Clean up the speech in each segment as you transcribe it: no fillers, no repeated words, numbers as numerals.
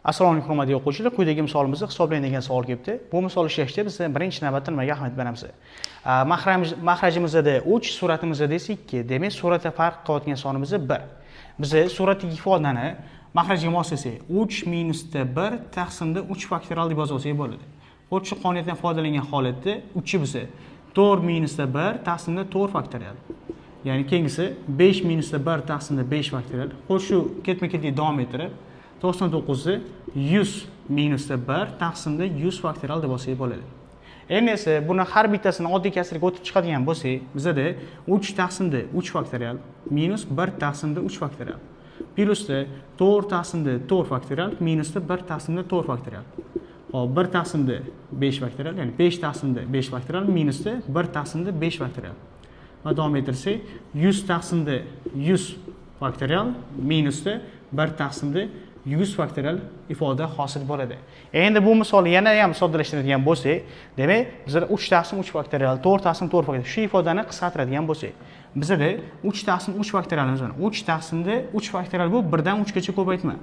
Assalomu alaykum hurmatli o'quvchilar, quyidagi misolimizda hisoblanadigan savol kelibdi. Bu misol ishlashda biz birinchi navbatda nimaga ahamiyat beramiz? Mahrajimizda 3, suratimizda esa 2. Demak, suratda farq qilayotgan sonimiz 1. Biz suratdagi ifodani mahrajga moslasak, 3 minus 1 taqsimda 3 faktorial deb yozsak bo'ladi. Xo'sh, shu qonuniyatdan foydalangan holatda 3 biz 4 minus 1 taqsimda 4 faktorial. Ya'ni keyingisi 5 minus 1 taqsimda 5 faktorial. Xo'sh, shu ketma-ketlik davom ettirib 99'i 100 minus 1 taqsimda 100 faktorial deb olsak bo'ladi. Endi esa buni har bittasini oddiy kasrga o'tib chiqadigan bo'lsak, bizda 3 taqsimda 3 faktorial minus 1 taqsimda 3 faktorial plusda 4 taqsimda 4 faktorial minusda 1 taqsimda 4 faktorial. Hop, 1 taqsimda 5 faktorial, ya'ni 5 taqsimda 5 faktorial minusda 1 taqsimda 5 faktorial. Va davom ettirsak, 100 taqsimda 100 faktorial minusda 1 taqsimda 100 faktorial ifoda hosil bo'ladi. Endi bu misolni yana ham soddalashtiradigan bo'lsak, demak, bizda 3 taqsim 3 faktorial, 4 taqsim 4 faktorial shu ifodani qisqartiradigan bo'lsak, bizda 3 taqsim 3 faktorialimiz bor. 3 taqsimda 3 faktorial bu 1 dan 3 gacha ko'paytma.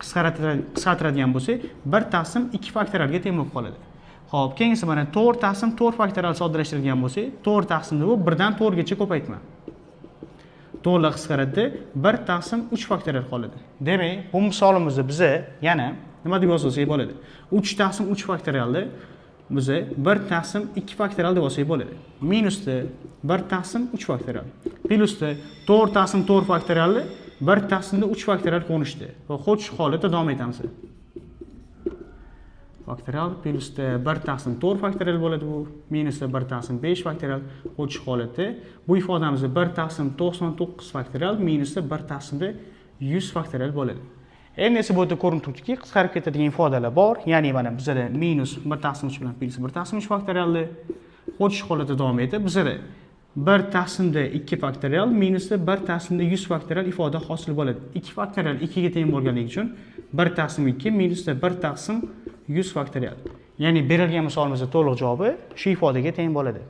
Qisqartiradigan bo'lsak, 1 taqsim 2 faktorialga teng bo'lib qoladi. Xo'p, keyingisi mana 4 taqsim 4 faktorial soddalashtiradigan bo'lsak, 4 taqsimda bu 1 dan 4 gacha ko'paytma. 4 qisqaradida 1 taqsim 3 faktorial qoladi. Demak, bu misolimizda biza yana nima deb yozsak bo'ladi? 3 taqsim 3 faktorialni biza 1 taqsim 2 faktorial deb olsak bo'ladi. Minusda 1 taqsim 3 faktorial. Plusda 4 taqsim 4 faktorialni 1 taqsimda 3 faktorial qo'nishdi. Va xuddi shu holatda davom etamiz. Faktorial plusda 1 taqsim 4 faktorial bo'ladi bu, minusda 1 taqsim 5 faktorial. Xuddi shu holatda bu ifodamizda 1 taqsim 99 faktorial minusda 1 taqsimda 100 faktorial bo'ladi. Endi esa bu yerda ko'rinib turibdiki, qisqarib ketadigan ifodalar bor. Ya'ni mana bizda minus 1 taqsim 3 bilan plus 1 taqsim 3 faktorialni xuddi shu holatda davom etib, bizda 1 taqsimda 2 faktorial minusda 1 taqsimda 100 faktorial ifoda hosil bo'ladi. 2 faktorial 2 ga teng bo'lganligi uchun 1 taqsim 2 minusda 1 taqsim 100 faktorial. Ya'ni berilgan misolimizda to'liq javobi shu ifodaga teng bo'ladi.